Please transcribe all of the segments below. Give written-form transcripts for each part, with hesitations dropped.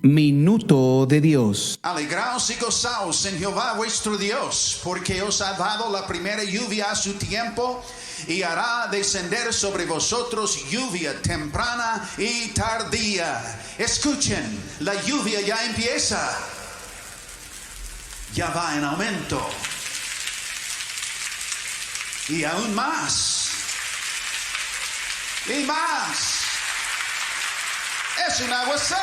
Minuto de Dios. Alegraos y gozaos en Jehová vuestro Dios, porque os ha dado la primera lluvia a su tiempo, y hará descender sobre vosotros lluvia temprana y tardía. Escuchen, la lluvia ya empieza, ya va en aumento, y aún más, y más. Es un aguacero.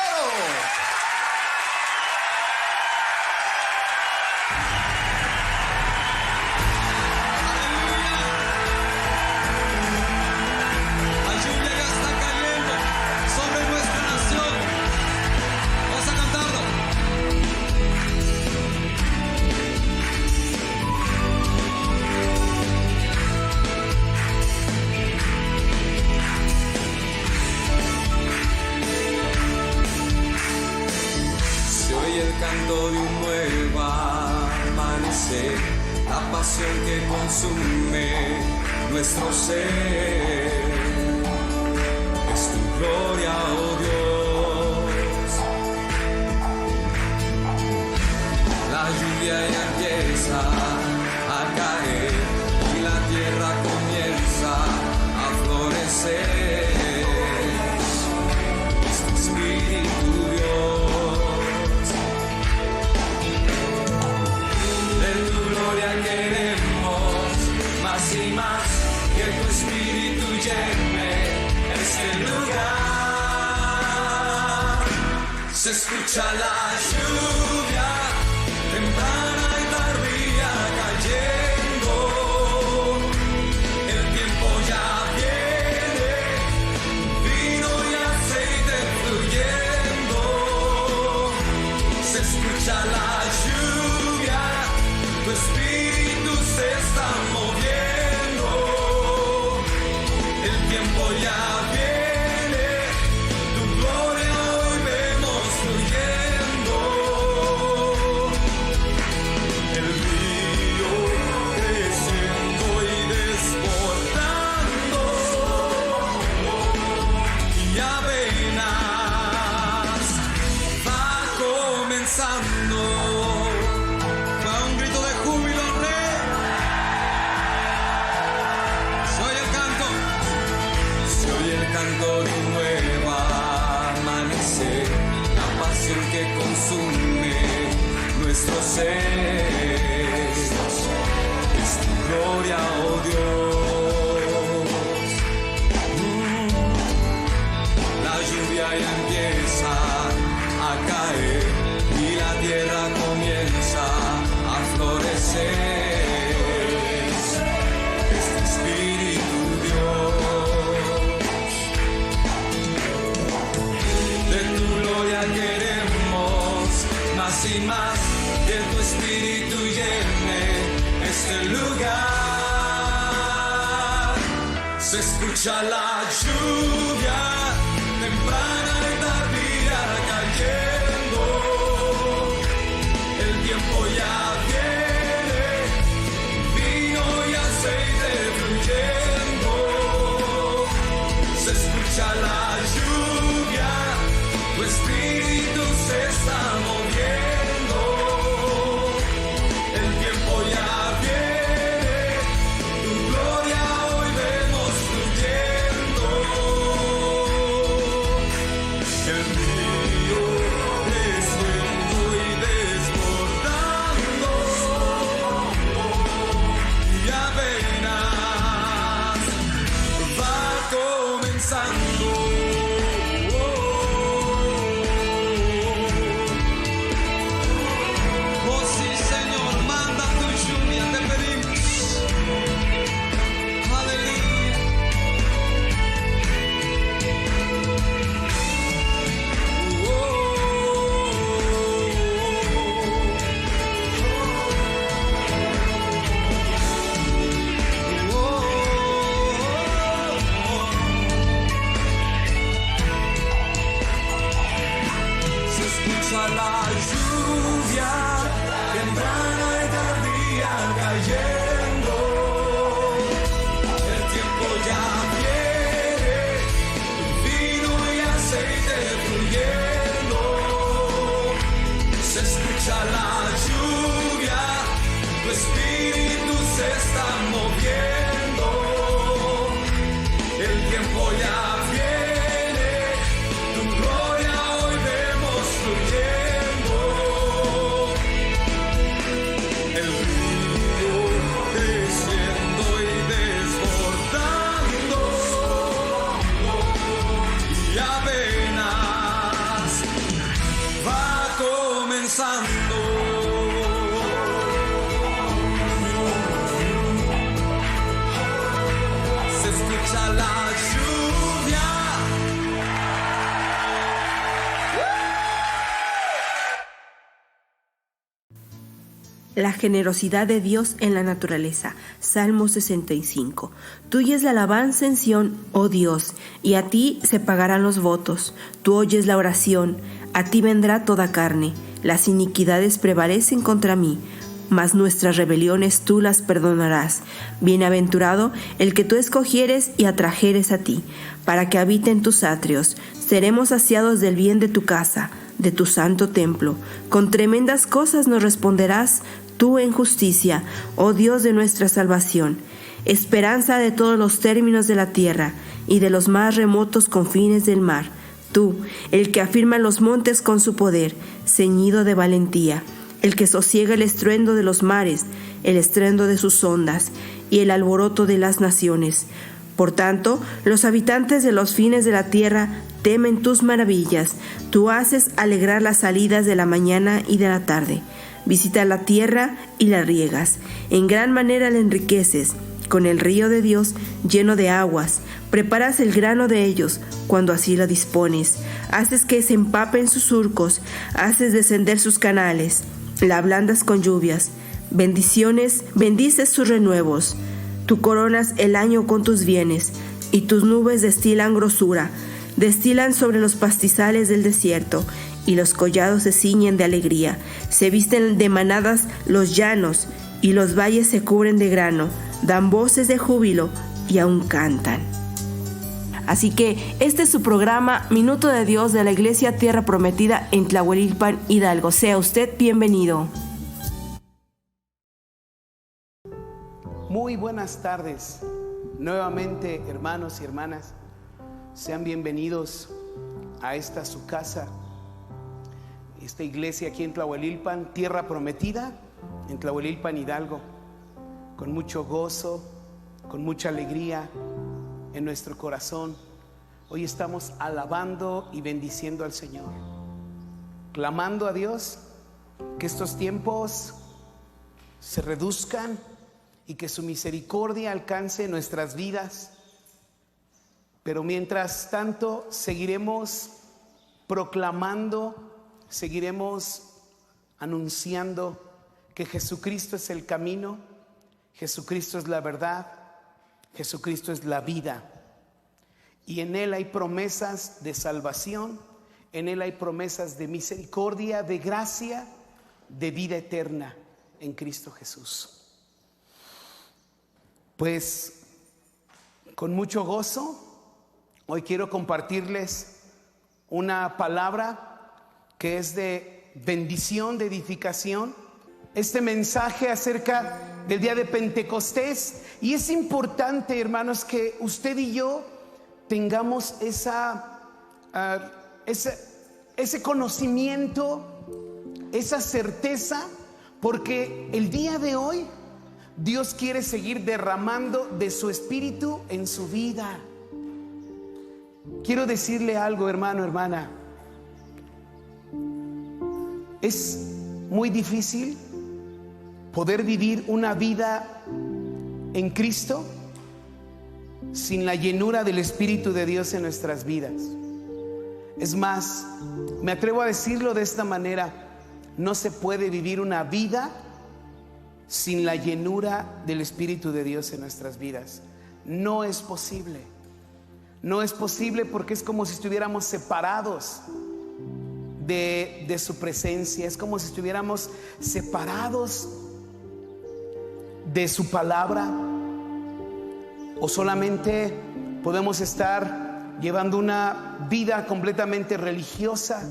Canto de un nuevo amanecer, la pasión que consume nuestro ser. Es tu gloria, oh Dios. La lluvia ya empieza a caer y la tierra comienza a florecer. Es tu espíritu, Dios. Queremos más y más que tu espíritu llene este lugar. Se escucha la lluvia temprana y tardía cayendo. El tiempo ya viene, vino y aceite fluyendo. Se escucha la lluvia, tu espíritu se está moviendo, el tiempo ya viene, tu gloria hoy vemos fluyendo, el río creciendo y desbordando, y apenas va comenzando. Canto de un nuevo amanecer, la pasión que consume nuestro ser. Es tu gloria, oh Dios. La lluvia ya empieza a caer y la tierra comienza a florecer. Es tu espíritu, Dios. Queremos más y más que tu espíritu llene este lugar. Se escucha la lluvia temprana y tardía cayendo. El tiempo ya viene, vino y aceite fluyendo. Se escucha la lluvia, tu espíritu se está moviendo, el tiempo ya viene, tu gloria hoy vemos fluyendo, el río creciendo y desbordando, y apenas va comenzando. La lluvia temprana y tardía cayendo, el tiempo ya viene, vino y aceite fluyendo. La generosidad de Dios en la naturaleza. Salmo 65. Tuya es la alabanza en Sión, oh Dios, y a ti se pagarán los votos. Tú oyes la oración, a ti vendrá toda carne. Las iniquidades prevalecen contra mí, mas nuestras rebeliones tú las perdonarás. Bienaventurado el que tú escogieres y atrajeres a ti, para que habite en tus atrios. Seremos saciados del bien de tu casa, de tu santo templo. Con tremendas cosas nos responderás tú en justicia, oh Dios de nuestra salvación. Esperanza de todos los términos de la tierra y de los más remotos confines del mar. Tú, el que afirma los montes con su poder, ceñido de valentía, el que sosiega el estruendo de los mares, el estruendo de sus ondas y el alboroto de las naciones. Por tanto, los habitantes de los fines de la tierra temen tus maravillas. Tú haces alegrar las salidas de la mañana y de la tarde. Visitas la tierra y la riegas. En gran manera la enriqueces. Con el río de Dios lleno de aguas, preparas el grano de ellos cuando así lo dispones. Haces que se empapen sus surcos, haces descender sus canales. La ablandas con lluvias. Bendices sus renuevos. Tú coronas el año con tus bienes, y tus nubes destilan grosura. Destilan sobre los pastizales del desierto, y los collados se ciñen de alegría. Se visten de manadas los llanos, y los valles se cubren de grano. Dan voces de júbilo, y aún cantan. Así que este es su programa Minuto de Dios de la Iglesia Tierra Prometida en Tlahuelilpan, Hidalgo. Sea usted bienvenido. Muy buenas tardes, nuevamente hermanos y hermanas, sean bienvenidos a esta su casa, esta iglesia aquí en Tlahuelilpan, Tierra Prometida, en Tlahuelilpan, Hidalgo, con mucho gozo, con mucha alegría en nuestro corazón. Hoy estamos alabando y bendiciendo al Señor, clamando a Dios que estos tiempos se reduzcan y que su misericordia alcance nuestras vidas. Pero mientras tanto seguiremos proclamando, seguiremos anunciando que Jesucristo es el camino, Jesucristo es la verdad, Jesucristo es la vida. Y en Él hay promesas de salvación, en Él hay promesas de misericordia, de gracia, de vida eterna en Cristo Jesús. Pues con mucho gozo, hoy quiero compartirles una palabra que es de bendición, de edificación. Este mensaje acerca del día de Pentecostés. Y es importante, hermanos, que usted y yo tengamos ese conocimiento, esa certeza, porque el día de hoy Dios quiere seguir derramando de su espíritu en su vida. Quiero decirle algo, hermano, hermana. Es muy difícil poder vivir una vida en Cristo sin la llenura del Espíritu de Dios en nuestras vidas. Es más, me atrevo a decirlo de esta manera: no se puede vivir una vida sin la llenura del Espíritu de Dios en nuestras vidas. No es posible. No es posible, porque es como si estuviéramos separados de su presencia. Es como si estuviéramos separados de su palabra. O solamente podemos estar llevando una vida completamente religiosa,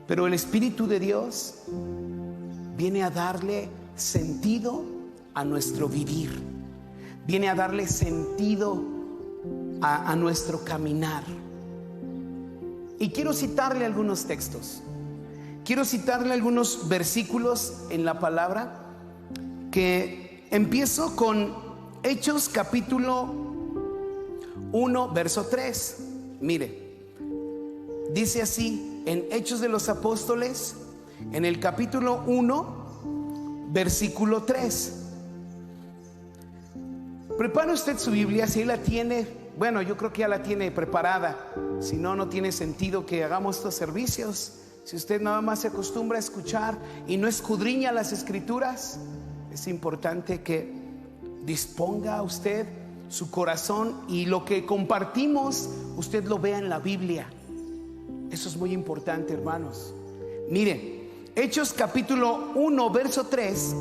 pero el Espíritu de Dios viene a darle sentido a nuestro vivir, viene a darle sentido a nuestro caminar. Y quiero citarle algunos textos, quiero citarle algunos versículos en la palabra, que empiezo con Hechos capítulo 1 verso 3. Mire, dice así en Hechos de los Apóstoles, en el capítulo 1 versículo 3. Prepare usted su Biblia, si la tiene. Bueno, yo creo que ya la tiene preparada. Si no, no tiene sentido que hagamos estos servicios si usted nada más se acostumbra a escuchar y no escudriña las escrituras, es importante que disponga usted su corazón y lo que compartimos usted lo vea en la Biblia. Eso es muy importante, hermanos. Miren, Hechos capítulo 1 verso 3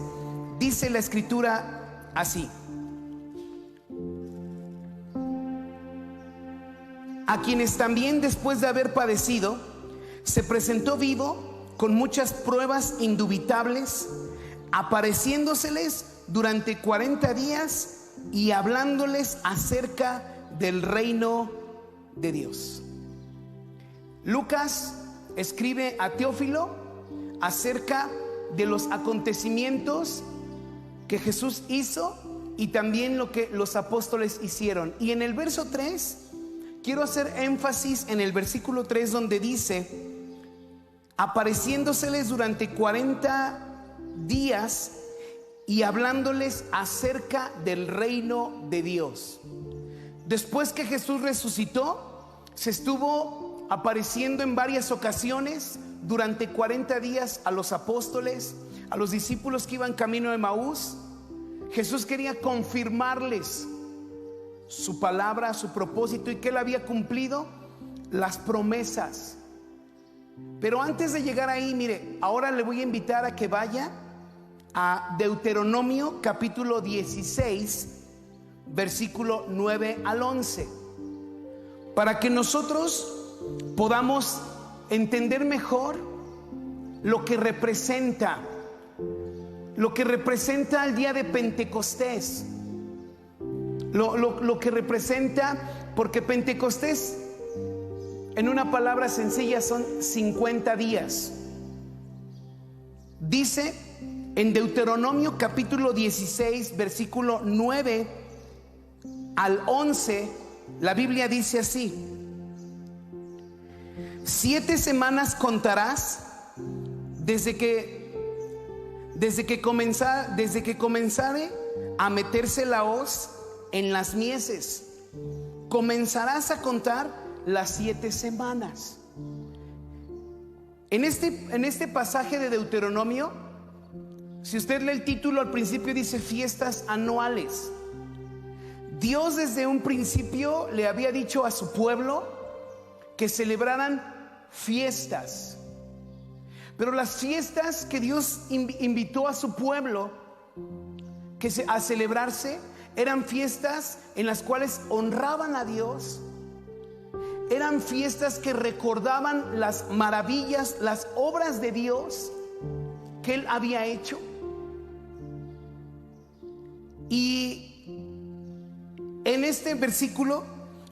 dice la escritura así: a quienes también después de haber padecido se presentó vivo con muchas pruebas indubitables, apareciéndoseles durante 40 días y hablándoles acerca del reino de Dios. Lucas escribe a Teófilo acerca de los acontecimientos que Jesús hizo y también lo que los apóstoles hicieron. Y en el verso 3 quiero hacer énfasis en el versículo 3, donde dice: apareciéndoseles durante 40 días y hablándoles acerca del reino de Dios. Después que Jesús resucitó, se estuvo apareciendo en varias ocasiones durante 40 días a los apóstoles, a los discípulos que iban camino de Emaús. Jesús quería confirmarles su palabra, su propósito, y que él había cumplido las promesas. Pero antes de llegar ahí, mire, ahora le voy a invitar a que vaya a Deuteronomio capítulo 16, versículo 9 al 11, para que nosotros podamos entender mejor lo que representa el día de Pentecostés, lo que representa, porque Pentecostés, en una palabra sencilla, son 50 días. Dice en Deuteronomio capítulo 16, versículo 9 al 11, la Biblia dice así: 7 semanas contarás desde que comenzare a meterse la hoz en las mieses. Comenzarás a contar las 7 semanas. En este pasaje de Deuteronomio, si usted lee el título, al principio dice fiestas anuales. Dios desde un principio le había dicho a su pueblo que celebraran fiestas. Pero las fiestas que Dios invitó a su pueblo a celebrarse eran fiestas en las cuales honraban a Dios. Eran fiestas que recordaban las maravillas, las obras de Dios que Él había hecho. Y en este versículo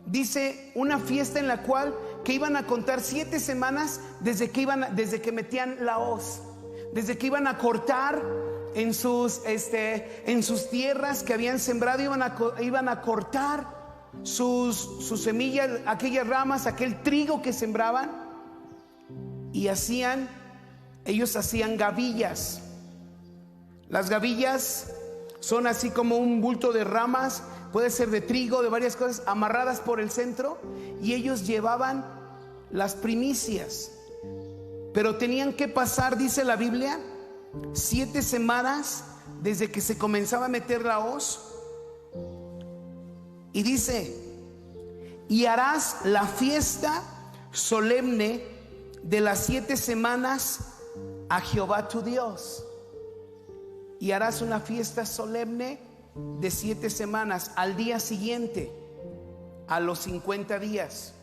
dice una fiesta en la cual que iban a contar 7 semanas desde que metían la hoz, desde que iban a cortar en sus tierras que habían sembrado, iban a cortar sus semillas, aquellas ramas, aquel trigo que sembraban, y ellos hacían gavillas. Las gavillas son así como un bulto de ramas, puede ser de trigo, de varias cosas, amarradas por el centro, y ellos llevaban las primicias. Pero tenían que pasar, dice la Biblia, 7 semanas desde que se comenzaba a meter la hoz. Y dice: y harás la fiesta solemne de las 7 semanas a Jehová tu Dios. Y harás una fiesta solemne de 7 semanas al día siguiente, a los 50 días.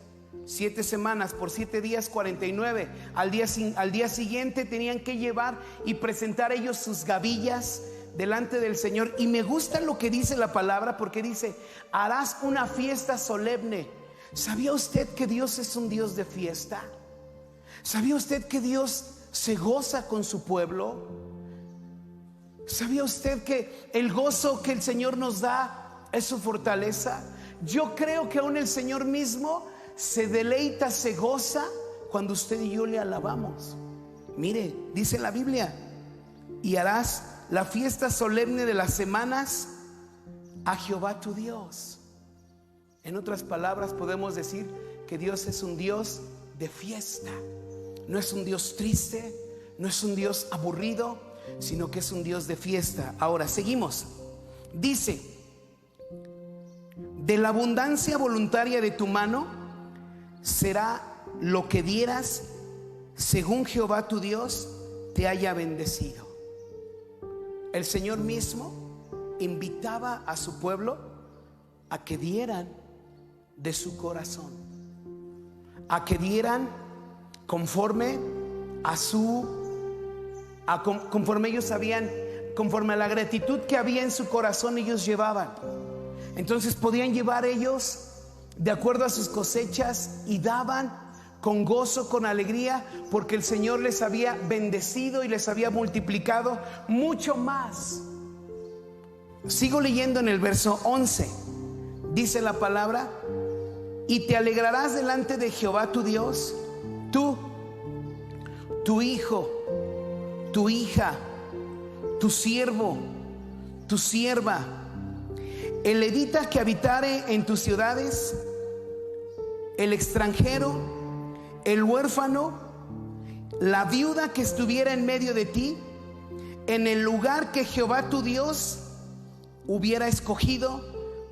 7 semanas por 7 días, 49. Al día siguiente tenían que llevar y presentar ellos sus gavillas delante del Señor. Y me gusta lo que dice la palabra, porque dice: harás una fiesta solemne. ¿Sabía usted que Dios es un Dios de fiesta? ¿Sabía usted que Dios se goza con su pueblo? ¿Sabía usted que el gozo que el Señor nos da es su fortaleza? Yo creo que aún el Señor mismo se deleita, se goza cuando usted y yo le alabamos. Mire, dice la Biblia: y harás la fiesta solemne de las semanas a Jehová tu Dios. En otras palabras, podemos decir que Dios es un Dios de fiesta. no es un Dios triste, no es un Dios aburrido, sino que es un Dios de fiesta. Ahora seguimos. Dice: de la abundancia voluntaria de tu mano será lo que dieras, según Jehová tu Dios te haya bendecido. El Señor mismo invitaba a su pueblo a que dieran de su corazón, a que dieran conforme a conforme ellos sabían, conforme a la gratitud que había en su corazón, ellos llevaban. Entonces podían llevar ellos de acuerdo a sus cosechas y daban con gozo, con alegría, porque el Señor les había bendecido y les había multiplicado mucho más. Sigo leyendo en el verso 11. Dice la palabra: y te alegrarás delante de Jehová tu Dios, tú, tu hijo, tu hija, tu siervo, tu sierva, el levita que habitare en tus ciudades, el extranjero, el huérfano, la viuda que estuviera en medio de ti, en el lugar que Jehová tu Dios hubiera escogido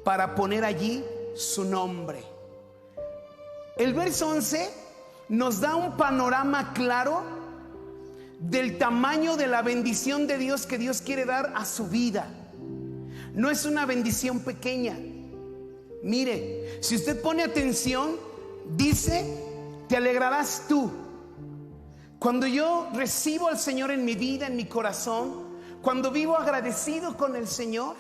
para poner allí su nombre. El verso 11 nos da un panorama claro del tamaño de la bendición de Dios que Dios quiere dar a su vida. No es una bendición pequeña. Mire, si usted pone atención, dice: te alegrarás tú. Cuando yo recibo al Señor en mi vida, en mi corazón, cuando vivo agradecido con el Señor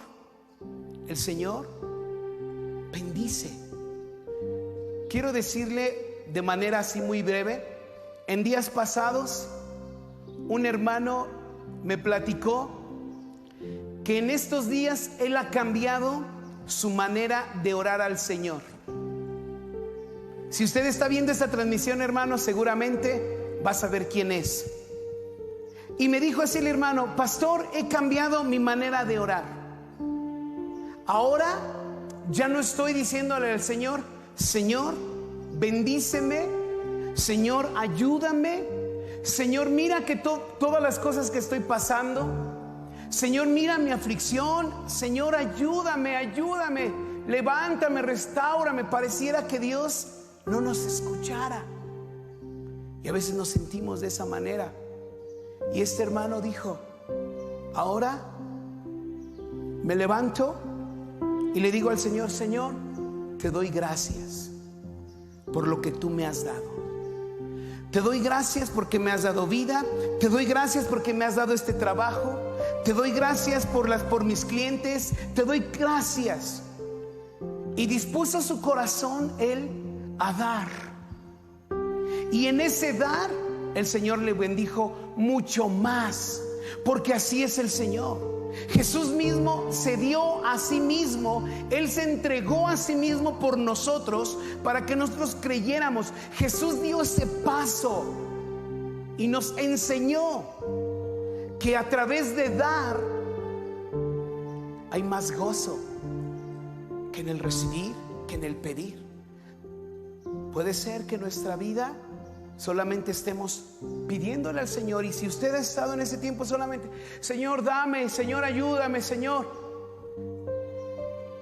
bendice. Quiero decirle de manera así muy breve: en días pasados un hermano me platicó que en estos días él ha cambiado su manera de orar al Señor. Si usted está viendo esta transmisión, hermano, seguramente va a saber quién es. Y me dijo así el hermano: pastor, he cambiado mi manera de orar. Ahora ya no estoy diciéndole al Señor: Señor, bendíceme, Señor, ayúdame, Señor, mira que todas las cosas que estoy pasando, Señor, mira mi aflicción, Señor, ayúdame, levántame, restáurame. Pareciera que Dios no nos escuchara, y a veces nos sentimos de esa manera. Y este hermano dijo: ahora me levanto y le digo al Señor: Señor, te doy gracias por lo que tú me has dado. Te doy gracias porque me has dado vida. Te doy gracias porque me has dado este trabajo. Te doy gracias por mis clientes. Te doy gracias. Y dispuso su corazón él a dar. Y en ese dar el Señor le bendijo mucho más, porque así es el Señor. Jesús mismo se dio a sí mismo. Él se entregó a sí mismo por nosotros, para que nosotros creyéramos. Jesús dio ese paso y nos enseñó que a través de dar hay más gozo que en el recibir, que en el pedir. Puede ser que nuestra vida solamente estemos pidiéndole al Señor. Y si usted ha estado en ese tiempo solamente: Señor, dame, Señor, ayúdame, Señor,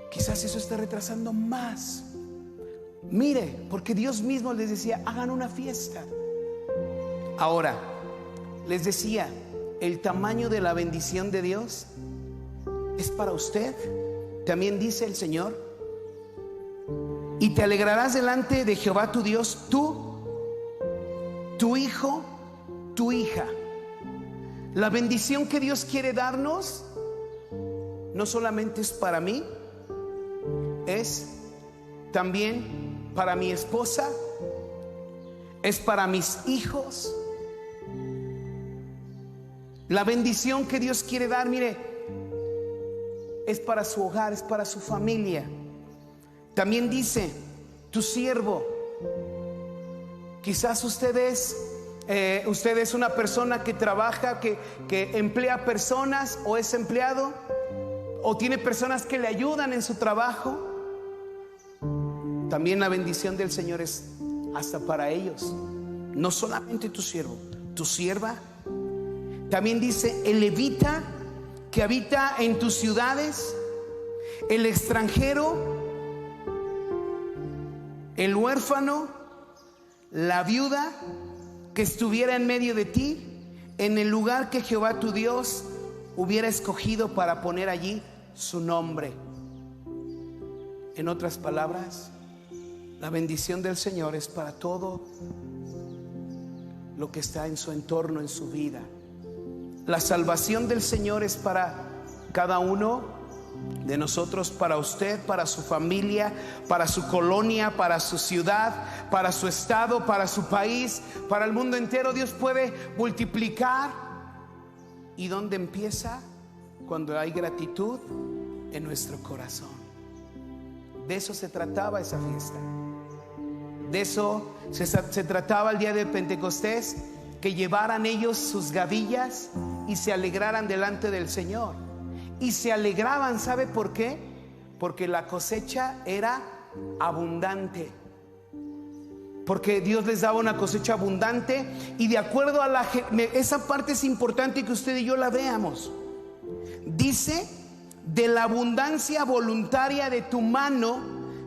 quizás eso esté retrasando más. Mire, porque Dios mismo les decía: hagan una fiesta. Ahora, les decía, el tamaño de la bendición de Dios es para usted. También dice el Señor: y te alegrarás delante de Jehová tu Dios, tú, tu hijo, tu hija. La bendición que Dios quiere darnos no solamente es para mí, es también para mi esposa, es para mis hijos. La bendición que Dios quiere dar, mire, es para su hogar, es para su familia. También dice: tu siervo. Quizás usted es una persona que trabaja, que emplea personas, o es empleado, o tiene personas que le ayudan en su trabajo. También la bendición del Señor es hasta para ellos. no solamente tu siervo, tu sierva. También dice el levita que habita en tus ciudades, el extranjero, el huérfano, la viuda que estuviera en medio de ti, en el lugar que Jehová tu Dios hubiera escogido para poner allí su nombre. En otras palabras, la bendición del Señor es para todo lo que está en su entorno, en su vida. La salvación del Señor es para cada uno de nosotros, para usted, para su familia, para su colonia, para su ciudad, para su estado, para su país, para el mundo entero. Dios puede multiplicar. ¿Y dónde empieza? Cuando hay gratitud en nuestro corazón. De eso se trataba esa fiesta. De eso se trataba el día de Pentecostés, que llevaran ellos sus gavillas y se alegraran delante del Señor. Y se alegraban, ¿sabe por qué? Porque la cosecha era abundante. Porque Dios les daba una cosecha abundante. Y de acuerdo a esa parte es importante que usted y yo la veamos. Dice: de la abundancia voluntaria de tu mano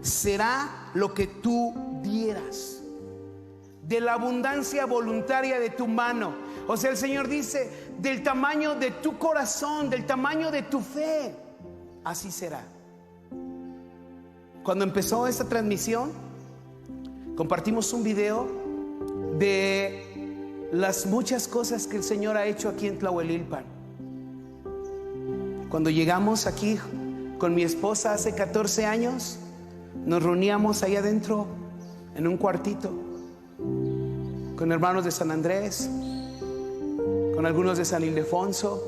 será lo que tú dieras. De la abundancia voluntaria de tu mano. O sea, el Señor dice: del tamaño de tu corazón, del tamaño de tu fe, así será. Cuando empezó esta transmisión, compartimos un video de las muchas cosas que el Señor ha hecho aquí en Tlahuelilpan. Cuando llegamos aquí con mi esposa hace 14 años, nos reuníamos ahí adentro en un cuartito con hermanos de San Andrés, con algunos de San Ildefonso,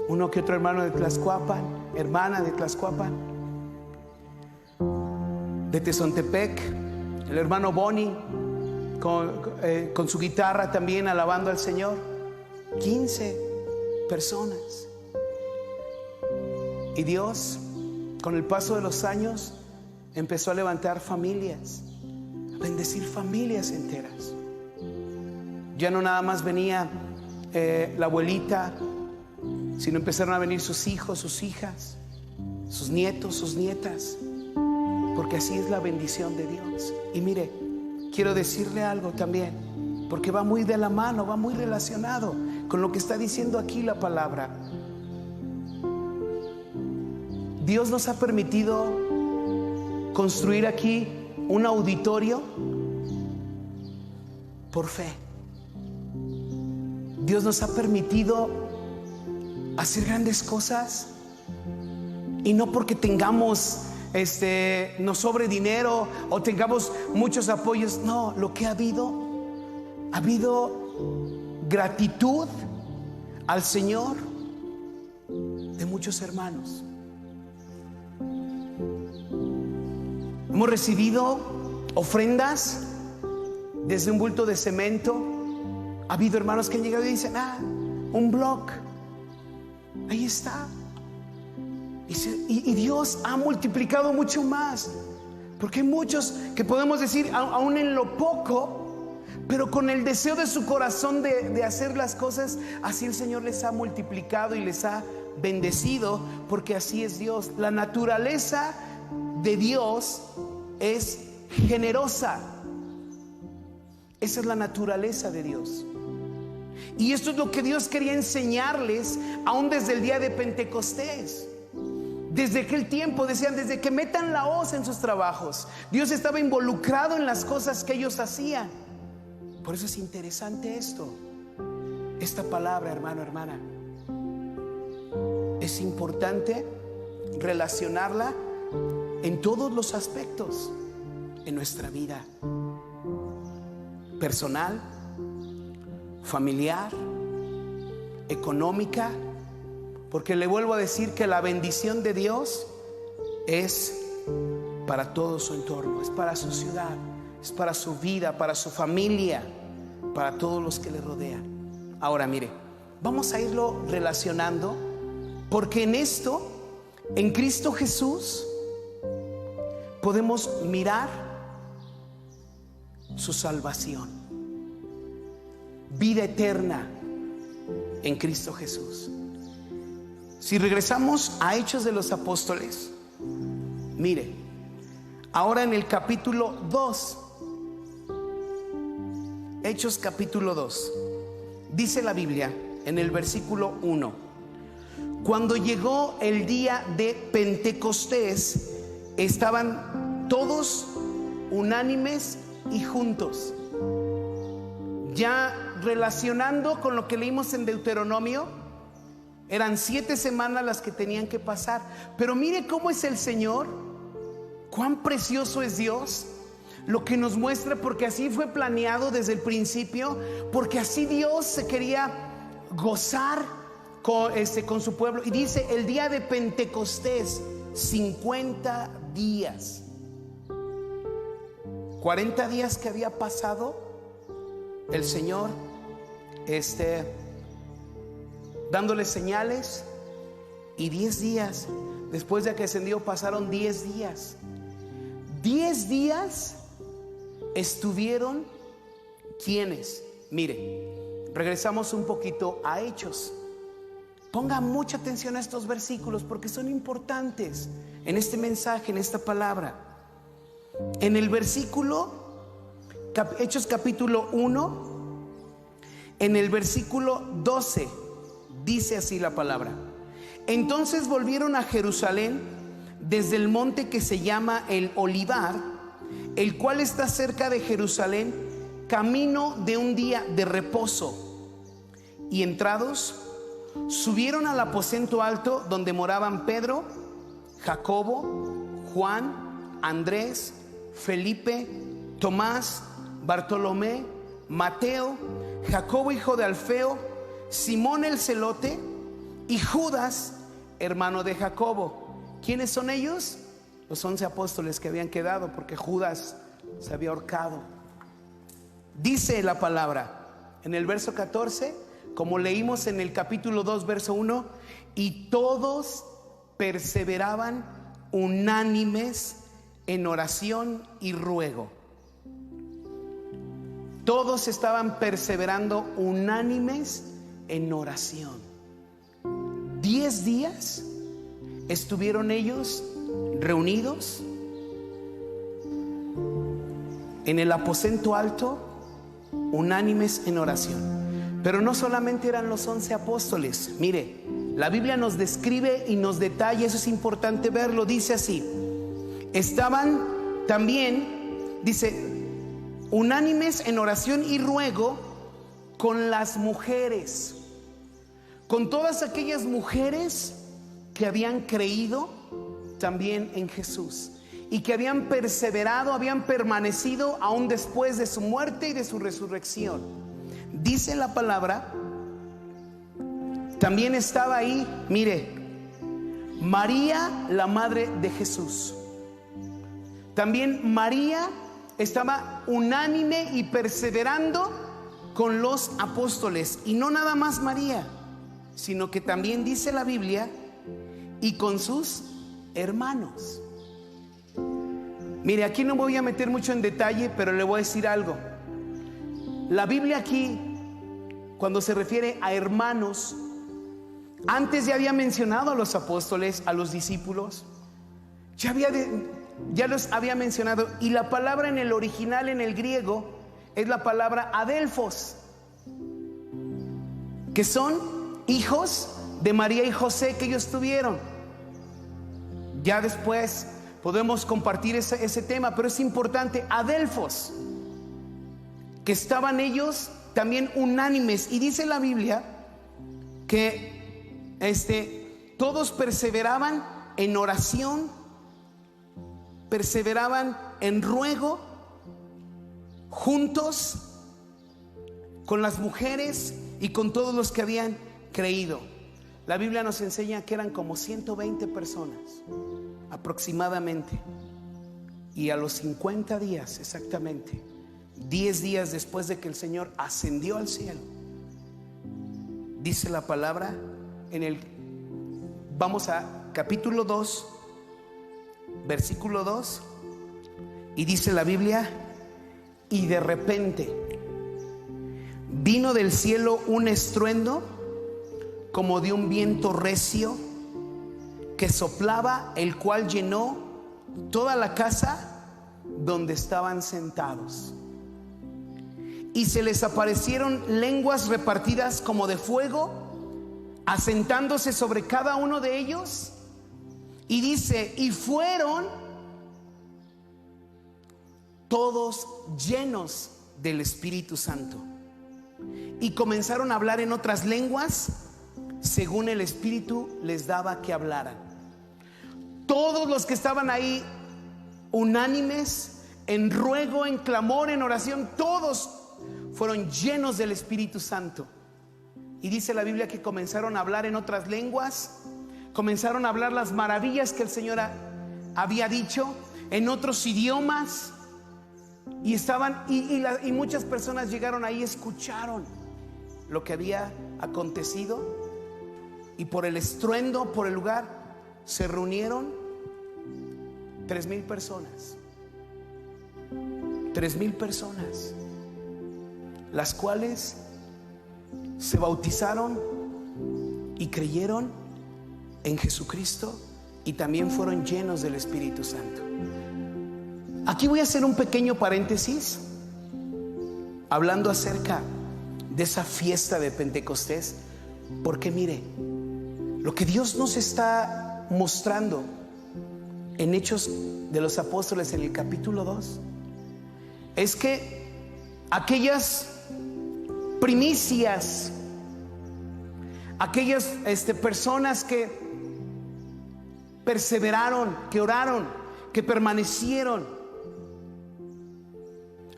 uno que otro hermano de Tlaxcuapan, hermana de Tlaxcuapan, de Tezontepec, el hermano Boni con su guitarra también alabando al Señor. 15 personas. Y Dios, con el paso de los años, empezó a levantar familias, a bendecir familias enteras. Ya no nada más venía la abuelita, sino empezaron a venir sus hijos, sus hijas, sus nietos, sus nietas, porque así es la bendición de Dios. Y mire, quiero decirle algo también, porque va muy de la mano, va muy relacionado con lo que está diciendo aquí la palabra. Dios nos ha permitido construir aquí un auditorio por fe. Dios nos ha permitido hacer grandes cosas, y no porque tengamos nos sobre dinero o tengamos muchos apoyos. No, lo que ha habido gratitud al Señor de muchos hermanos. Hemos recibido ofrendas desde un bulto de cemento. Ha habido hermanos que han llegado y dicen: un blog, ahí está. Y Dios ha multiplicado mucho más, porque hay muchos que podemos decir, aún en lo poco, pero con el deseo de su corazón de hacer las cosas, así el Señor les ha multiplicado y les ha bendecido, porque así es Dios. La naturaleza de Dios es generosa. Esa es la naturaleza de Dios. Y esto es lo que Dios quería enseñarles aún desde el día de Pentecostés. Desde aquel tiempo, decían, desde que metan la hoz en sus trabajos, Dios estaba involucrado en las cosas que ellos hacían. Por eso es interesante esta palabra, hermano, hermana. Es importante relacionarla en todos los aspectos en nuestra vida personal, familiar, económica. Porque le vuelvo a decir que la bendición de Dios es para todo su entorno, es para su ciudad, es para su vida, para su familia, para todos los que le rodean. Ahora mire, vamos a irlo relacionando, porque en esto, en Cristo Jesús, podemos mirar su salvación. vida eterna en Cristo Jesús. Si regresamos a Hechos de los Apóstoles, mire, ahora en el capítulo 2, Hechos capítulo 2, dice la Biblia en el versículo 1: cuando llegó el día de Pentecostés, estaban todos unánimes y juntos. Ya relacionando con lo que leímos en Deuteronomio, eran 7 semanas las que tenían que pasar. Pero mire cómo es el Señor, cuán precioso es Dios, lo que nos muestra, porque así fue planeado desde el principio, porque así Dios se quería gozar con su pueblo. Y dice, el día de Pentecostés, 50 días, 40 días que había pasado el Señor dándole señales, y 10 días después de que ascendió pasaron 10 días. 10 días estuvieron, ¿quiénes? Mire, regresamos un poquito a Hechos. Ponga mucha atención a estos versículos porque son importantes en este mensaje, en esta palabra. En el versículo Hechos capítulo 1, en el versículo 12, dice así la palabra: entonces volvieron a Jerusalén desde el monte que se llama el Olivar, el cual está cerca de Jerusalén, camino de un día de reposo. Y entrados, subieron al aposento alto donde moraban Pedro, Jacobo, Juan, Andrés, Felipe, Tomás, Bartolomé, Mateo, Jacobo hijo de Alfeo, Simón el celote y Judas, hermano de Jacobo. ¿Quiénes son ellos? Los 11 apóstoles que habían quedado, porque Judas se había ahorcado. Dice la palabra en el verso 14, como leímos en el capítulo 2 verso 1: y todos perseveraban unánimes en oración y ruego. Todos estaban perseverando unánimes en oración. 10 días estuvieron ellos reunidos en el aposento alto, unánimes en oración. Pero no solamente eran los 11 apóstoles. Mire, la Biblia nos describe y nos detalla, eso es importante verlo. Dice así: estaban también, dice, unánimes en oración y ruego con las mujeres, con todas aquellas mujeres que habían creído también en Jesús y que habían perseverado, habían permanecido aún después de su muerte y de su resurrección. Dice la palabra, también estaba ahí, mire, María, la madre de Jesús. También María estaba unánime y perseverando con los apóstoles. Y no nada más María, sino que también dice la Biblia, y con sus hermanos. Mire, aquí no voy a meter mucho en detalle, pero le voy a decir algo. La Biblia aquí, cuando se refiere a hermanos, antes ya había mencionado a los apóstoles, a los discípulos, ya los había mencionado. Y la palabra en el original, en el griego, es la palabra adelfos, que son hijos de María y José que ellos tuvieron. Ya después podemos compartir ese tema, pero es importante. Adelfos, que estaban ellos también unánimes. Y dice la Biblia que todos perseveraban en oración, perseveraban en ruego, juntos con las mujeres y con todos los que habían creído. La Biblia nos enseña que eran como 120 personas aproximadamente. Y a los 50 días exactamente, 10 días después de que el Señor ascendió al cielo, dice la palabra vamos a capítulo 2, versículo 2, y dice la Biblia: y de repente vino del cielo un estruendo como de un viento recio que soplaba, el cual llenó toda la casa donde estaban sentados. Y se les aparecieron lenguas repartidas como de fuego, asentándose sobre cada uno de ellos. Y dice, y fueron todos llenos del Espíritu Santo, y comenzaron a hablar en otras lenguas según el Espíritu les daba que hablaran. Todos los que estaban ahí, unánimes, en ruego, en clamor, en oración, todos fueron llenos del Espíritu Santo. Y dice la Biblia que comenzaron a hablar en otras lenguas, comenzaron a hablar las maravillas que el Señor había dicho en otros idiomas. Y estaban y muchas personas llegaron ahí, escucharon lo que había acontecido, y por el estruendo, por el lugar, se reunieron 3,000 personas. 3,000 personas, las cuales se bautizaron y creyeron en Jesucristo, y también fueron llenos del Espíritu Santo. Aquí voy a hacer un pequeño paréntesis, hablando acerca de esa fiesta de Pentecostés, porque mire, lo que Dios nos está mostrando en Hechos de los Apóstoles en el capítulo 2 es que aquellas primicias, aquellas personas que perseveraron, que oraron, que permanecieron,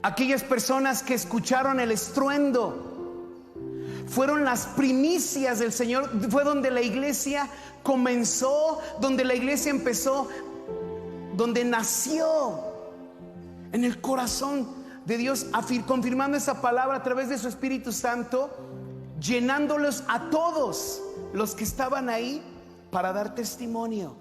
aquellas personas que escucharon el estruendo, fueron las primicias del Señor. Fue donde la iglesia comenzó, donde la iglesia empezó, donde nació en el corazón de Dios, confirmando esa palabra a través de su Espíritu Santo, llenándolos a todos los que estaban ahí para dar testimonio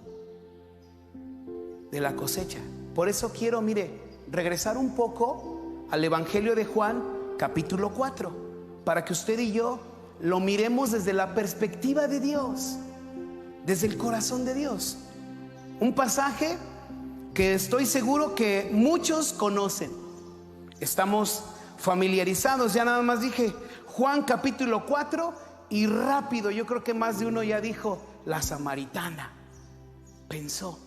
de la cosecha. Por eso quiero, mire, regresar un poco al Evangelio de Juan, capítulo 4, para que usted y yo lo miremos desde la perspectiva de Dios, desde el corazón de Dios. Un pasaje que estoy seguro que muchos conocen. Estamos familiarizados. Ya nada más dije Juan capítulo 4 y rápido, yo creo que más de uno ya dijo la samaritana, pensó.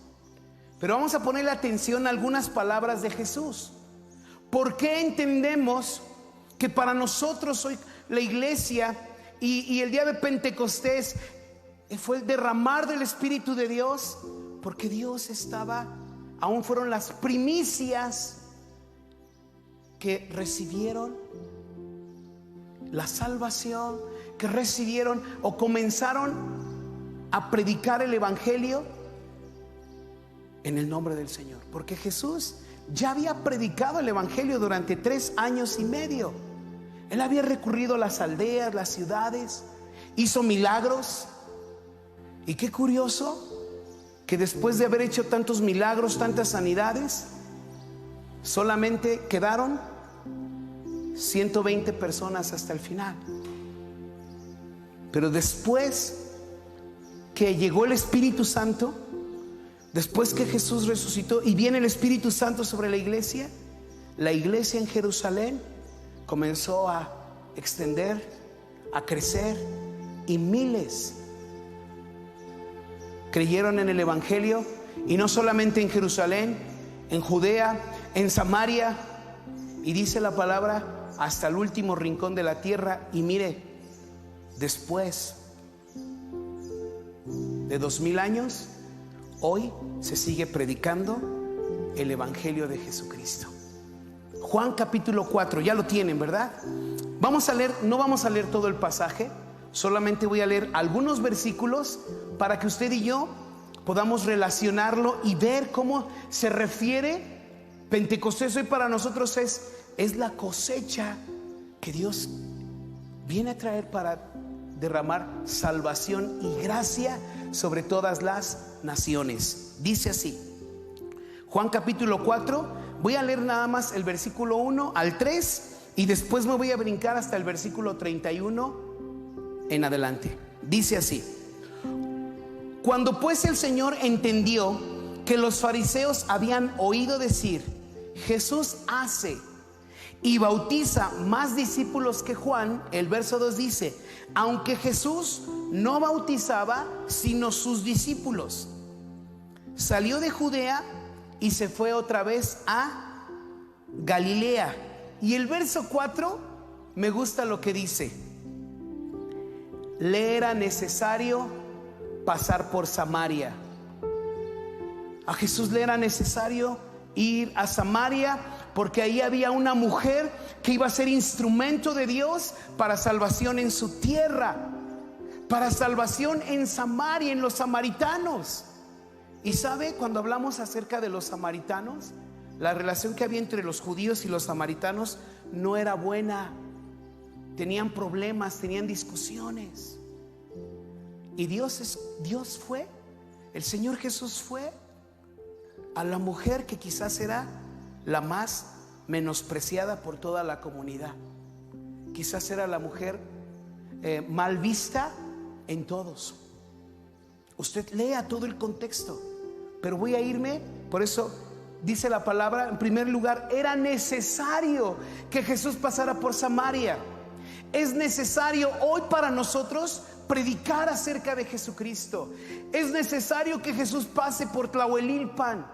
Pero vamos a ponerle atención a algunas palabras de Jesús. ¿Por qué entendemos que para nosotros hoy la iglesia y el día de Pentecostés fue el derramar del Espíritu de Dios? Porque Dios aún fueron las primicias que recibieron la salvación, que recibieron o comenzaron a predicar el Evangelio en el nombre del Señor. Porque Jesús ya había predicado el Evangelio durante 3 años y medio. Él había recurrido a las aldeas, las ciudades, hizo milagros. Y qué curioso que después de haber hecho tantos milagros, tantas sanidades, solamente quedaron 120 personas hasta el final. Pero después que llegó el Espíritu Santo, después que Jesús resucitó y viene el Espíritu Santo sobre la iglesia en Jerusalén comenzó a extender, a crecer, y miles creyeron en el Evangelio. Y no solamente en Jerusalén, en Judea, en Samaria, y dice la palabra, hasta el último rincón de la tierra. Y mire, después de 2000 años, hoy se sigue predicando el Evangelio de Jesucristo. Juan capítulo 4, ya lo tienen, ¿verdad? Vamos a leer, no vamos a leer todo el pasaje, solamente voy a leer algunos versículos para que usted y yo podamos relacionarlo y ver cómo se refiere. Pentecostés hoy para nosotros es la cosecha que Dios viene a traer para derramar salvación y gracia sobre todas las naciones. Dice así, Juan capítulo 4, voy a leer nada más el versículo 1 al 3 Y después me voy a brincar hasta el versículo 31 en adelante. Dice así: cuando pues el Señor entendió que los fariseos habían oído decir: Jesús hace y bautiza más discípulos que Juan, el verso 2 dice: aunque Jesús no bautizaba sino sus discípulos, salió de Judea y se fue otra vez a Galilea. Y el verso 4 me gusta lo que dice: le era necesario pasar por Samaria. A Jesús le era necesario ir a Samaria, porque ahí había una mujer que iba a ser instrumento de Dios para salvación en su tierra, para salvación en Samaria, en los samaritanos. Y sabe, cuando hablamos acerca de los samaritanos, la relación que había entre los judíos y los samaritanos no era buena. Tenían problemas, tenían discusiones. Y Dios fue, el Señor Jesús fue a la mujer que quizás era la más menospreciada por toda la comunidad. Quizás era la mujer mal vista en todos. Usted lea todo el contexto, pero voy a irme, por eso dice la palabra, en primer lugar, era necesario que Jesús pasara por Samaria. Es necesario hoy para nosotros predicar acerca de Jesucristo. Es necesario que Jesús pase por Tlahuelilpan.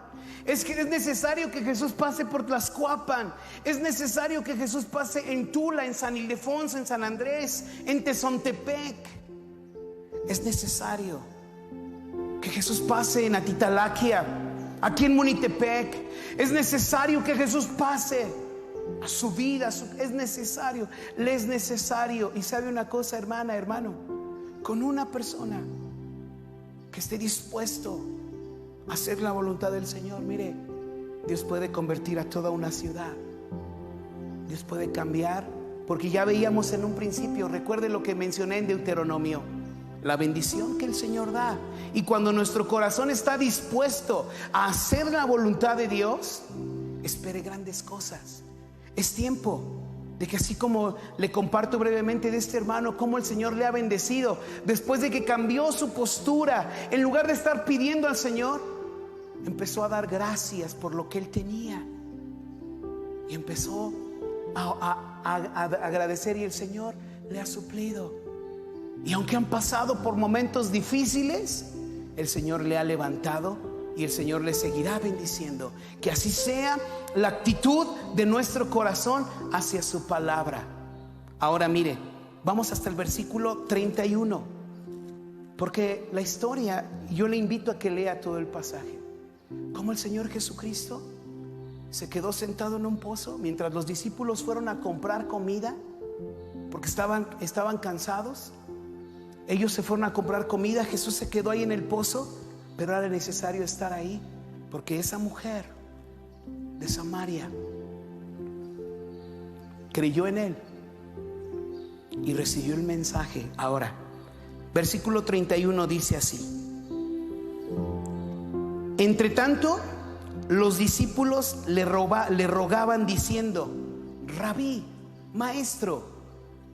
Es necesario que Jesús pase por Tlaxcuapan. Es necesario que Jesús pase en Tula, en San Ildefonso, en San Andrés, en Tezontepec. Es necesario que Jesús pase en Atitalaquia, aquí en Munitepec. Es necesario que Jesús pase a su vida, es necesario, le es necesario. Y sabe una cosa, hermana, hermano, con una persona que esté dispuesto a hacer la voluntad del Señor, mire, Dios puede convertir a toda una ciudad. Dios puede cambiar, porque ya veíamos en un principio, recuerde lo que mencioné en Deuteronomio, la bendición que el Señor da. Y cuando nuestro corazón está dispuesto a hacer la voluntad de Dios, espere grandes cosas. Es tiempo de que, así como le comparto brevemente de este hermano, cómo el Señor le ha bendecido después de que cambió su postura, en lugar de estar pidiendo al Señor, empezó a dar gracias por lo que él tenía y empezó a agradecer, y el Señor le ha suplido. Y aunque han pasado por momentos difíciles, el Señor le ha levantado y el Señor le seguirá bendiciendo. Que así sea la actitud de nuestro corazón hacia su palabra. Ahora mire, vamos hasta el versículo 31, porque la historia, yo le invito a que lea todo el pasaje. Cómo el Señor Jesucristo se quedó sentado en un pozo mientras los discípulos fueron a comprar comida, porque estaban cansados. Ellos se fueron a comprar comida, Jesús se quedó ahí en el pozo, pero era necesario estar ahí, porque esa mujer de Samaria creyó en él y recibió el mensaje. Ahora, versículo 31 dice así: entre tanto, los discípulos le rogaban diciendo: Rabí, maestro,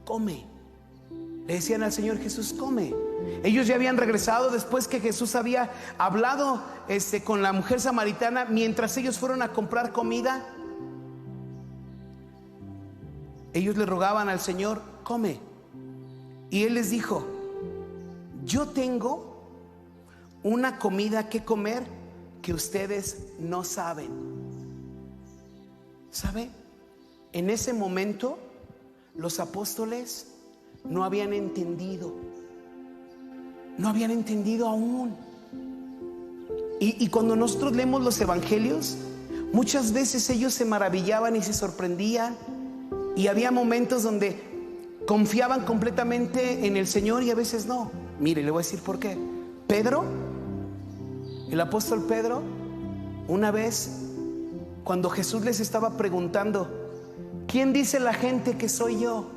come. Le decían al Señor Jesús: come. Ellos ya habían regresado después que Jesús había hablado con la mujer samaritana. Mientras ellos fueron a comprar comida, ellos le rogaban al Señor: come. Y Él les dijo: yo tengo una comida que comer que ustedes no saben. ¿Sabe? En ese momento los apóstoles no habían entendido aún. Y cuando nosotros leemos los evangelios, muchas veces ellos se maravillaban y se sorprendían, y había momentos donde confiaban completamente en el Señor y a veces no. Mire, le voy a decir por qué. Pedro, el apóstol Pedro, una vez cuando Jesús les estaba preguntando: ¿quién dice la gente que soy yo?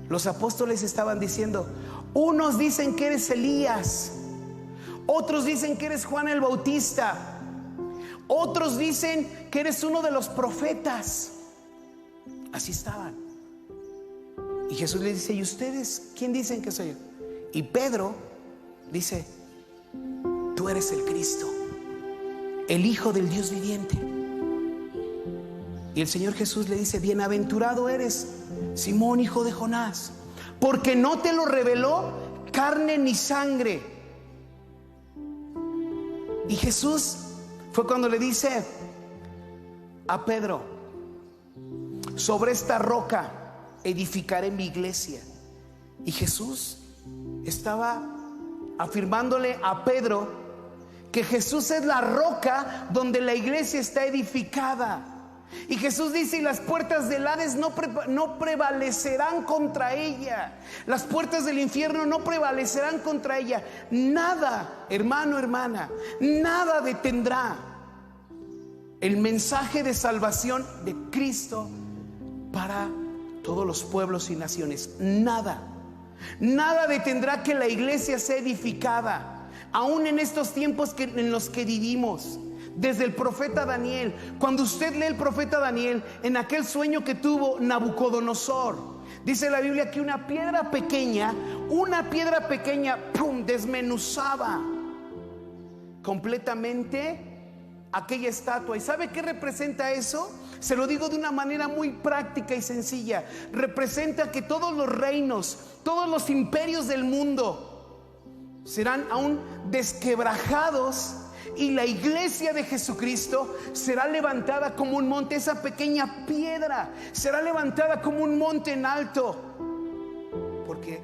Los apóstoles estaban diciendo: unos dicen que eres Elías, otros dicen que eres Juan el Bautista, otros dicen que eres uno de los profetas. Así estaban. Y Jesús les dice: ¿y ustedes quién dicen que soy yo? Y Pedro dice: tú eres el Cristo, el Hijo del Dios viviente. Y el Señor Jesús le dice: bienaventurado eres, Simón, hijo de Jonás, porque no te lo reveló carne ni sangre. Y Jesús fue cuando le dice a Pedro: sobre esta roca edificaré mi iglesia. Y Jesús estaba afirmándole a Pedro que Jesús es la roca donde la iglesia está edificada. Y Jesús dice: y las puertas del Hades no prevalecerán contra ella. Las puertas del infierno no prevalecerán contra ella. Nada, hermano, hermana, nada detendrá el mensaje de salvación de Cristo para todos los pueblos y naciones. Nada detendrá que la iglesia sea edificada, aún en estos tiempos en los que vivimos. Desde el profeta Daniel, cuando usted lee el profeta Daniel, en aquel sueño que tuvo Nabucodonosor, dice la Biblia que una piedra pequeña, ¡pum!, desmenuzaba completamente aquella estatua. ¿Y sabe qué representa eso? Se lo digo de una manera muy práctica y sencilla. Representa que todos los reinos, todos los imperios del mundo serán aún desquebrajados, y la iglesia de Jesucristo será levantada como un monte. Esa pequeña piedra será levantada como un monte en alto, porque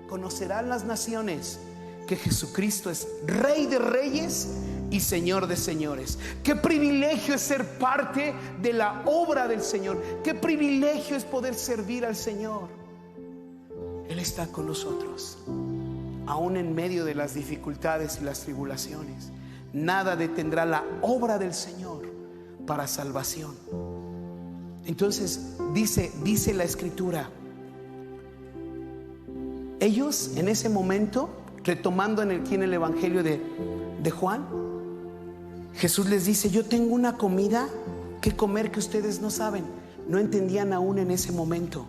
conocerán las naciones que Jesucristo es Rey de reyes y Señor de señores. Qué privilegio es ser parte de la obra del Señor. Qué privilegio es poder servir al Señor. Él está con nosotros, aún en medio de las dificultades y las tribulaciones. Nada detendrá la obra del Señor para salvación. Entonces dice la Escritura, ellos en ese momento, retomando aquí en el Evangelio de Juan, Jesús les dice: yo tengo una comida que comer que ustedes no saben. No entendían aún en ese momento.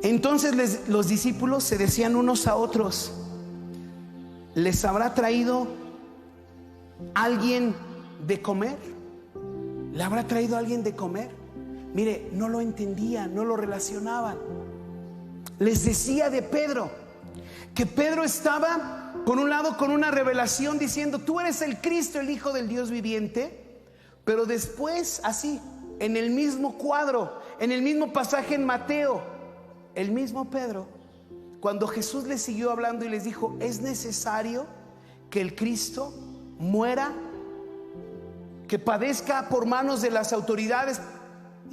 Entonces los discípulos se decían unos a otros: ¿les habrá traído alguien de comer? ¿Le habrá traído alguien de comer? Mire, no lo entendían, no lo relacionaban. Les decía de Pedro que Pedro estaba, por un lado, con una revelación diciendo: tú eres el Cristo, el Hijo del Dios viviente. Pero después, así, en el mismo cuadro, en el mismo pasaje en Mateo, el mismo Pedro, cuando Jesús les siguió hablando y les dijo: es necesario que el Cristo muera, que padezca por manos de las autoridades,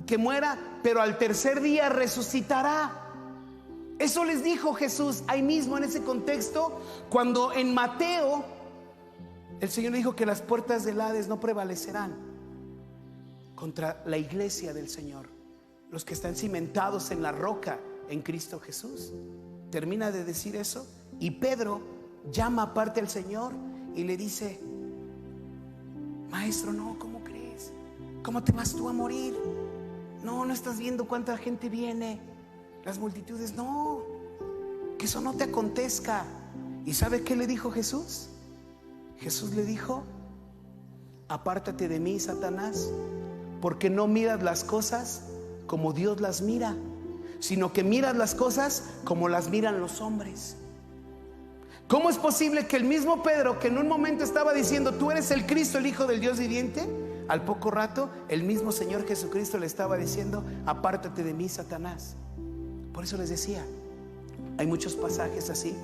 que muera, pero al tercer día resucitará. Eso les dijo Jesús ahí mismo, en ese contexto, cuando en Mateo el Señor dijo que las puertas del Hades no prevalecerán contra la iglesia del Señor, los que están cimentados en la roca, en Cristo Jesús. Termina de decir eso y Pedro llama aparte al Señor y le dice: maestro, no, ¿cómo crees? ¿Cómo te vas tú a morir? No estás viendo cuánta gente viene, las multitudes. No, que eso no te acontezca. ¿Y sabe qué le dijo Jesús? Jesús le dijo: apártate de mí, Satanás, porque no miras las cosas como Dios las mira, sino que miras las cosas como las miran los hombres. ¿Cómo es posible que el mismo Pedro, que en un momento estaba diciendo: tú eres el Cristo, el Hijo del Dios viviente, al poco rato el mismo Señor Jesucristo le estaba diciendo: apártate de mí, Satanás? Por eso les decía, hay muchos pasajes así,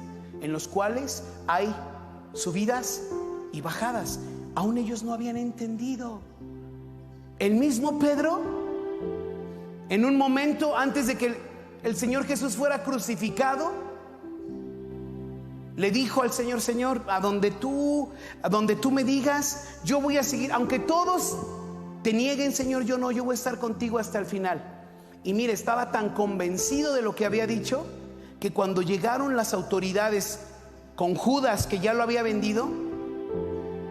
en los cuales hay subidas y bajadas. Aún ellos no habían entendido. El mismo Pedro, en un momento antes de que el Señor Jesús fuera crucificado, le dijo al Señor: Señor, a donde tú me digas, yo voy a seguir. Aunque todos te nieguen, Señor, yo voy a estar contigo hasta el final. Y mire, estaba tan convencido de lo que había dicho, que cuando llegaron las autoridades con Judas, que ya lo había vendido,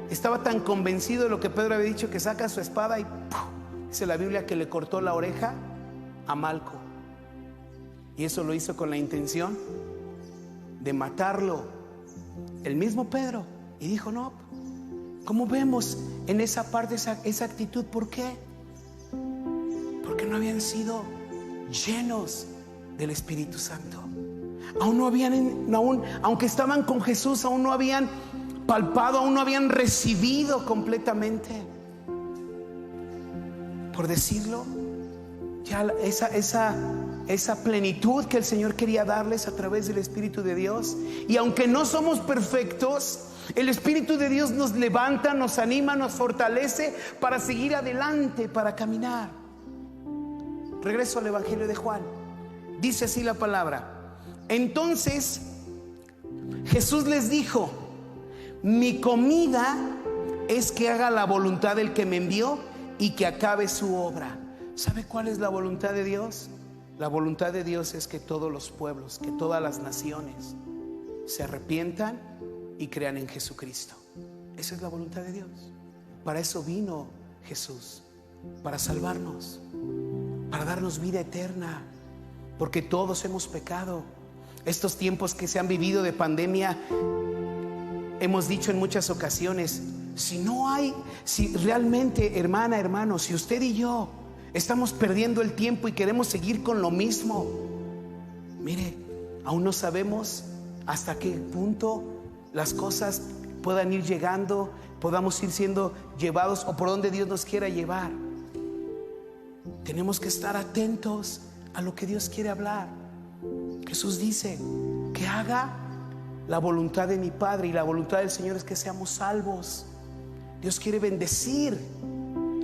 estaba tan convencido de lo que Pedro había dicho, que saca su espada y ¡puf!, dice la Biblia que le cortó la oreja a Malco. Y eso lo hizo con la intención de matarlo. El mismo Pedro. Y dijo, no, ¿cómo vemos en esa parte esa actitud? ¿Por qué? Porque no habían sido llenos del Espíritu Santo. Aún no habían, aunque estaban con Jesús, aún no habían palpado, aún no habían recibido completamente, por decirlo, ya esa plenitud que el Señor quería darles a través del Espíritu de Dios. Y aunque no somos perfectos, el Espíritu de Dios nos levanta, nos anima, nos fortalece para seguir adelante, para caminar. Regreso al Evangelio de Juan. Dice así la palabra: entonces Jesús les dijo: mi comida es que haga la voluntad del que me envió y que acabe su obra. ¿Sabe cuál es la voluntad de Dios? La voluntad de Dios es que todos los pueblos, que todas las naciones se arrepientan y crean en Jesucristo. Esa es la voluntad de Dios. Para eso vino Jesús, para salvarnos, para darnos vida eterna, porque todos hemos pecado. Estos tiempos que se han vivido de pandemia, hemos dicho en muchas ocasiones, si realmente, hermana, hermano, si usted y yo estamos perdiendo el tiempo y queremos seguir con lo mismo, mire, aún no sabemos hasta qué punto las cosas puedan ir llegando, podamos ir siendo llevados o por donde Dios nos quiera llevar. Tenemos que estar atentos a lo que Dios quiere hablar. Jesús dice que haga la voluntad de mi Padre, y la voluntad del Señor es que seamos salvos. Dios quiere bendecir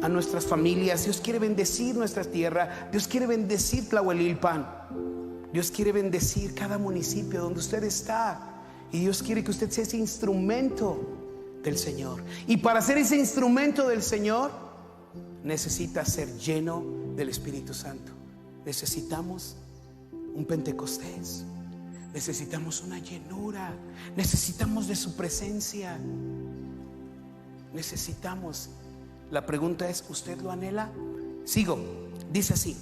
a nuestras familias, Dios quiere bendecir nuestra tierra, Dios quiere bendecir Tlahuelilpan, Dios quiere bendecir cada municipio donde usted está, y Dios quiere que usted sea ese instrumento del Señor. Y para ser ese instrumento del Señor necesita ser lleno del Espíritu Santo. Necesitamos un Pentecostés, necesitamos una llenura, necesitamos de su presencia, necesitamos. La pregunta es, ¿usted lo anhela? Sigo, dice así: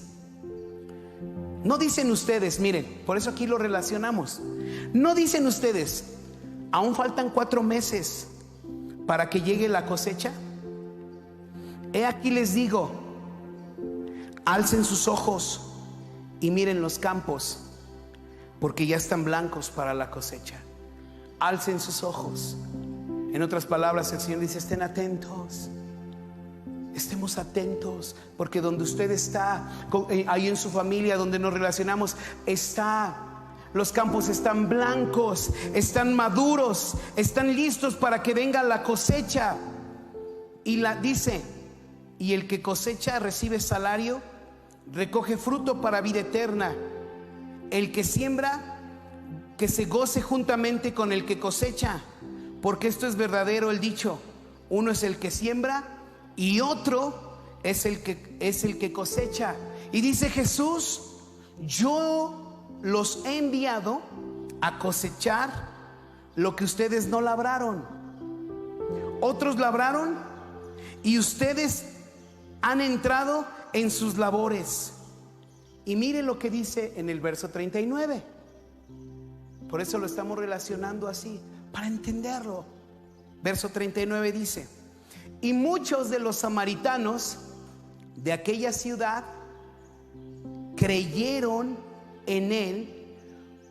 no dicen ustedes, miren, por eso aquí lo relacionamos, no dicen ustedes, aún faltan 4 meses para que llegue la cosecha. He aquí les digo, alcen sus ojos y miren los campos, porque ya están blancos para la cosecha. Alcen sus ojos. En otras palabras, el Señor dice: estén atentos, estemos atentos, porque donde usted está, ahí en su familia, donde nos relacionamos, los campos están blancos, están maduros, están listos para que venga la cosecha. Y dice: y el que cosecha recibe salario, recoge fruto para vida eterna. El que siembra, que se goce juntamente con el que cosecha, porque esto es verdadero el dicho: uno es el que siembra y otro es el que cosecha. Y dice Jesús: yo los he enviado a cosechar lo que ustedes no labraron. Otros labraron y ustedes han entrado en sus labores. Y mire lo que dice en el verso 39. Por eso lo estamos relacionando así, para entenderlo. Verso 39 dice: y muchos de los samaritanos de aquella ciudad creyeron en él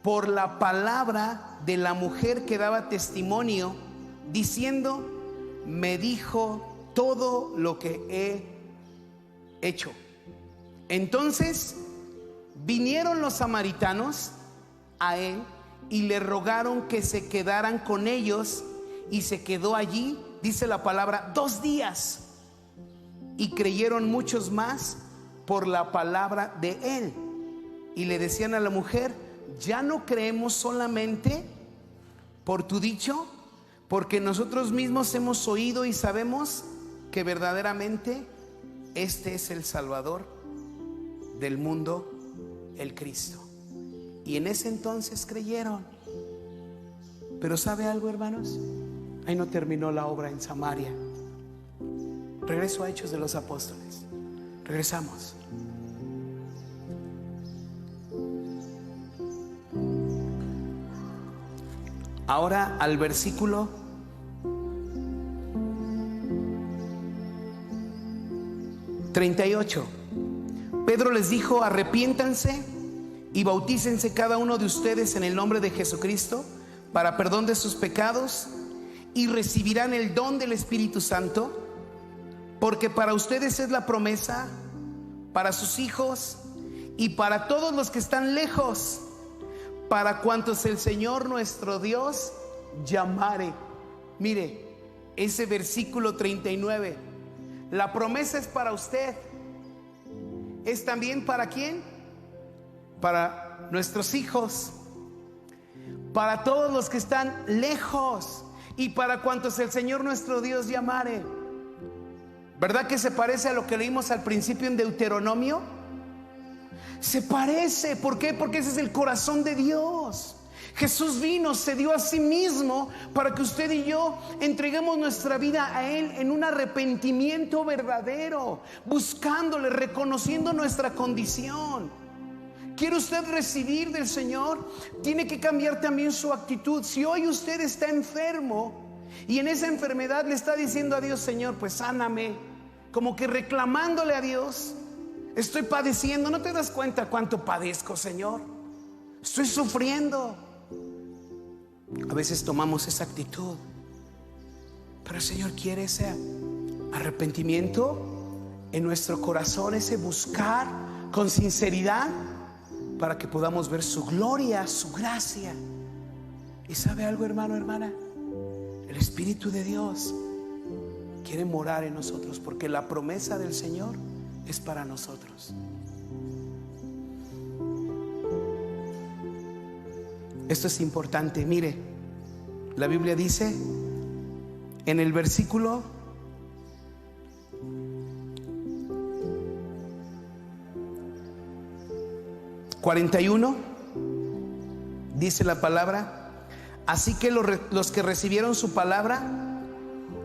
por la palabra de la mujer que daba testimonio, diciendo: me dijo todo lo que he hecho. Entonces vinieron los samaritanos a él y le rogaron que se quedaran con ellos, y se quedó allí, dice la palabra, 2 días. Y creyeron muchos más por la palabra de él. Y le decían a la mujer: ya no creemos solamente por tu dicho, porque nosotros mismos hemos oído y sabemos que verdaderamente este es el Salvador del mundo, el Cristo. Y en ese entonces creyeron. Pero ¿sabe algo, hermanos? Ahí no terminó la obra en Samaria. Regreso a Hechos de los Apóstoles. Regresamos. ahora al versículo 38. Pedro les dijo: arrepiéntanse y bautícense cada uno de ustedes en el nombre de Jesucristo para perdón de sus pecados, y recibirán el don del Espíritu Santo, porque para ustedes es la promesa, para sus hijos y para todos los que están lejos, para cuantos el Señor nuestro Dios llamare. Mire, ese versículo 39, la promesa es para usted. ¿Es también para quién? Para nuestros hijos, para todos los que están lejos y para cuantos el Señor nuestro Dios llamare. ¿Verdad que se parece a lo que leímos al principio en Deuteronomio? Se parece. ¿Por qué? Porque ese es el corazón de Dios. Jesús vino, se dio a sí mismo para que usted y yo entreguemos nuestra vida a Él en un arrepentimiento verdadero, buscándole, reconociendo nuestra condición. ¿Quiere usted recibir del Señor? Tiene que cambiar también su actitud. Si hoy usted está enfermo y en esa enfermedad le está diciendo a Dios: Señor, pues sáname, como que reclamándole a Dios: estoy padeciendo, ¿no te das cuenta cuánto padezco, Señor? Estoy sufriendo. A veces tomamos esa actitud, pero el Señor quiere ese arrepentimiento en nuestro corazón, ese buscar con sinceridad, para que podamos ver su gloria, su gracia. Y ¿sabe algo, hermano, hermana? El Espíritu de Dios quiere morar en nosotros, porque la promesa del Señor es para nosotros. Esto es importante. Mire, la Biblia dice en el versículo 41, dice la palabra: así que los que recibieron su palabra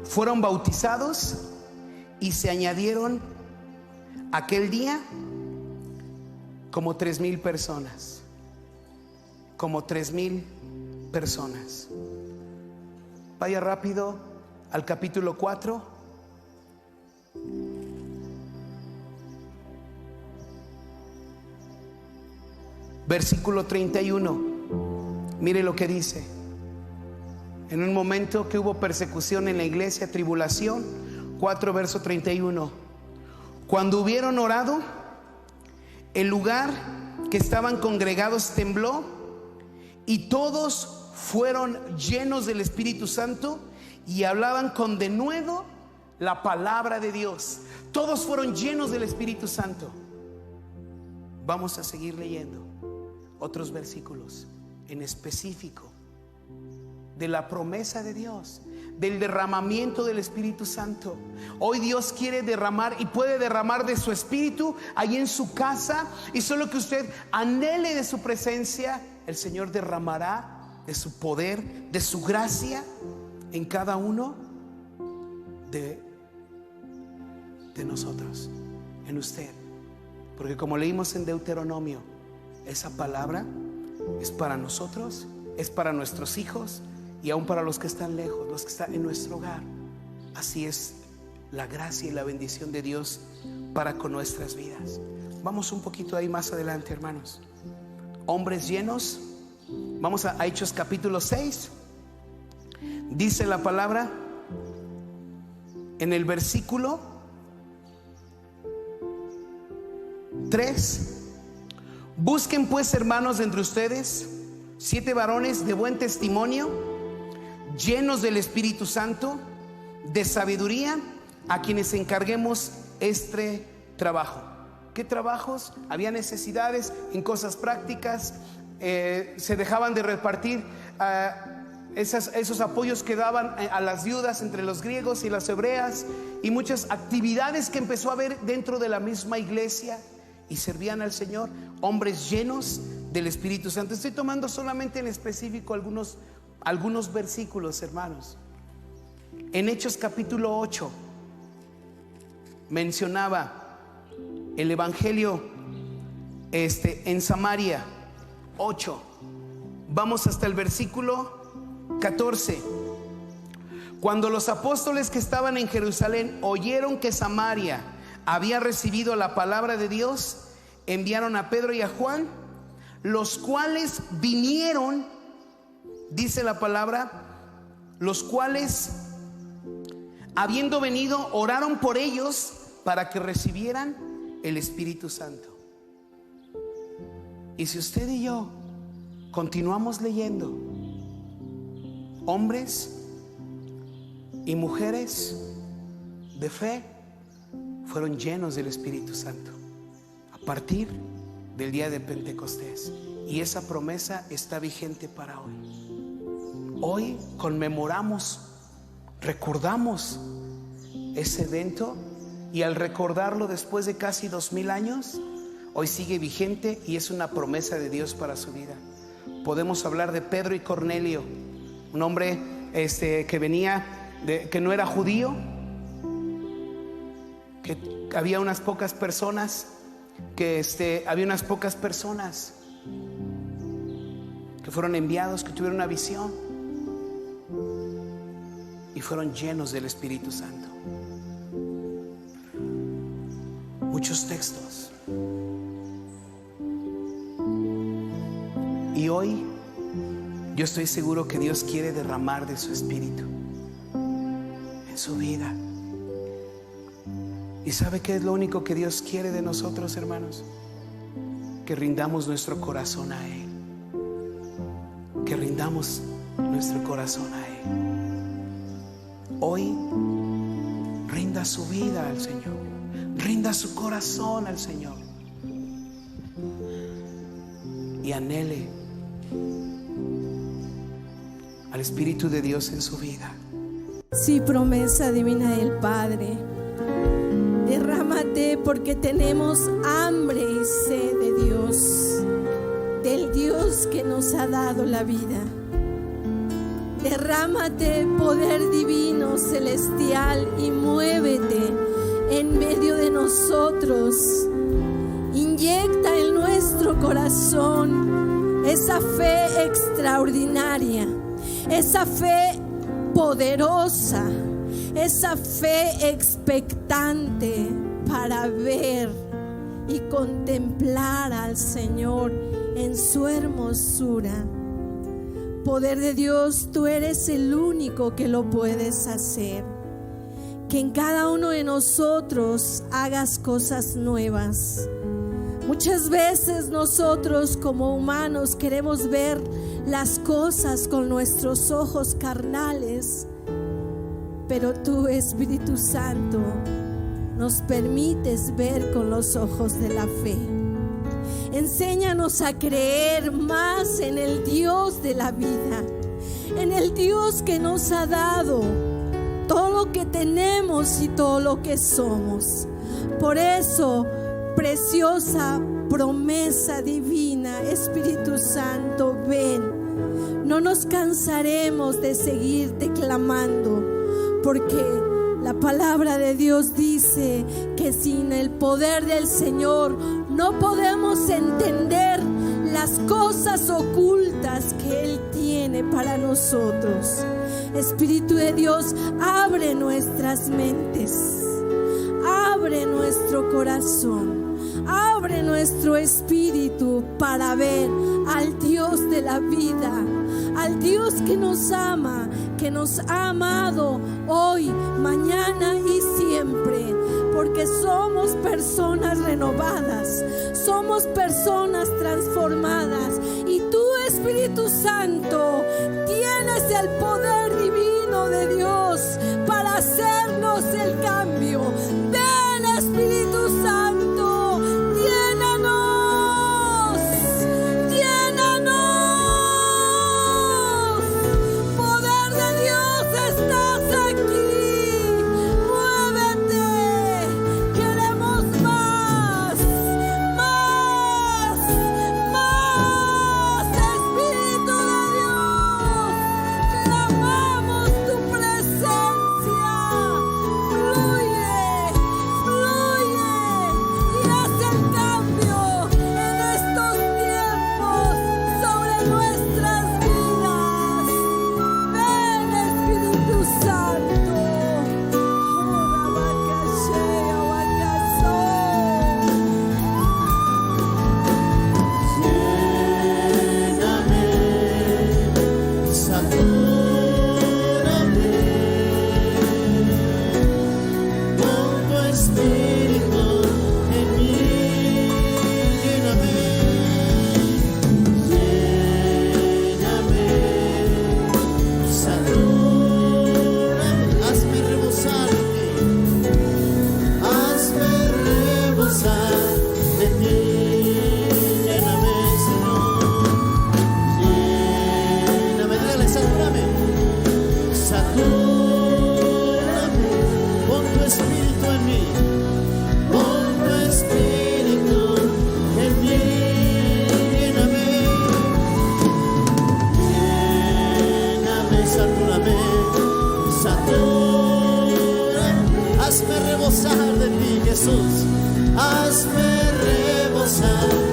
fueron bautizados, y se añadieron aquel día como 3,000 personas. Como 3,000 personas. Vaya rápido al capítulo 4. Versículo 31. Mire lo que dice. En un momento que hubo persecución en la iglesia, tribulación. 4 verso 31. Cuando hubieron orado, el lugar que estaban congregados tembló, y todos fueron llenos del Espíritu Santo y hablaban con denuedo la palabra de Dios. Todos fueron llenos del Espíritu Santo. Vamos a seguir leyendo otros versículos en específico de la promesa de Dios, del derramamiento del Espíritu Santo. Hoy Dios quiere derramar y puede derramar de su Espíritu ahí en su casa, y solo que usted anhele de su presencia, el Señor derramará de su poder, de su gracia en cada uno de nosotros, en usted. Porque como leímos en Deuteronomio, esa palabra es para nosotros, es para nuestros hijos y aún para los que están lejos, los que están en nuestro hogar. Así es la gracia y la bendición de Dios para con nuestras vidas. Vamos un poquito ahí más adelante, hermanos. Hombres llenos. Vamos a Hechos capítulo 6. Dice la palabra en el versículo 3: busquen pues, hermanos, entre ustedes 7 varones de buen testimonio, llenos del Espíritu Santo, de sabiduría, a quienes encarguemos este trabajo. ¿Qué trabajos? Había necesidades en cosas prácticas. Se dejaban de repartir esos apoyos que daban a las viudas entre los griegos y las hebreas, y muchas actividades que empezó a haber dentro de la misma iglesia, y servían al Señor. Hombres llenos del Espíritu Santo. Estoy tomando solamente en específico algunos versículos, hermanos. En Hechos capítulo 8 mencionaba el evangelio en Samaria. 8. Vamos hasta el versículo 14. Cuando los apóstoles que estaban en Jerusalén oyeron que Samaria había recibido la palabra de Dios, enviaron a Pedro y a Juan, los cuales vinieron, dice la palabra, los cuales, habiendo venido, oraron por ellos para que recibieran el Espíritu Santo. Y si usted y yo continuamos leyendo, hombres y mujeres de fe fueron llenos del Espíritu Santo a partir del día de Pentecostés, y esa promesa está vigente para hoy. Hoy conmemoramos, recordamos ese evento, y al recordarlo después de casi 2000 años, hoy sigue vigente y es una promesa de Dios para su vida. Podemos hablar de Pedro y Cornelio, un hombre que venía que no era judío, que había unas pocas personas que fueron enviados, que tuvieron una visión y fueron llenos del Espíritu Santo. Muchos textos. Y hoy yo estoy seguro que Dios quiere derramar de su Espíritu en su vida. ¿Y sabe qué es lo único que Dios quiere de nosotros, hermanos? Que rindamos nuestro corazón a Él. Que rindamos nuestro corazón a Él. Hoy rinda su vida al Señor. Rinda su corazón al Señor. Y anhele al Espíritu de Dios en su vida. Sí, promesa divina del Padre. Derrámate porque tenemos hambre y sed de Dios, del Dios que nos ha dado la vida. Derrámate, poder divino, celestial, y muévete en medio de nosotros. Inyecta en nuestro corazón esa fe extraordinaria, esa fe poderosa, esa fe expectante para ver y contemplar al Señor en su hermosura. Poder de Dios, tú eres el único que lo puedes hacer. Que en cada uno de nosotros hagas cosas nuevas. Muchas veces nosotros como humanos queremos ver las cosas con nuestros ojos carnales, pero tú, Espíritu Santo, nos permites ver con los ojos de la fe. Enséñanos a creer más en el Dios de la vida, en el Dios que nos ha dado todo lo que tenemos y todo lo que somos. Por eso, preciosa promesa divina, Espíritu Santo, ven. No nos cansaremos de seguirte clamando, porque la palabra de Dios dice que sin el poder del Señor no podemos entender las cosas ocultas que Él tiene para nosotros. Espíritu de Dios, abre nuestras mentes, abre nuestro corazón, abre nuestro espíritu para ver al Dios de la vida, al Dios que nos ama, que nos ha amado hoy, mañana y siempre, porque somos personas renovadas, somos personas transformadas, y tú, Espíritu Santo, tienes el poder divino de Dios para hacernos el cambio. Ven, Espíritu Santo, llénanos, llénanos. Poder de Dios, estás aquí. Muévete, queremos más, más, más. Espíritu de Dios, clamamos. Satúrame, satúrame. Hazme rebosar de ti, Jesús. Hazme rebosar.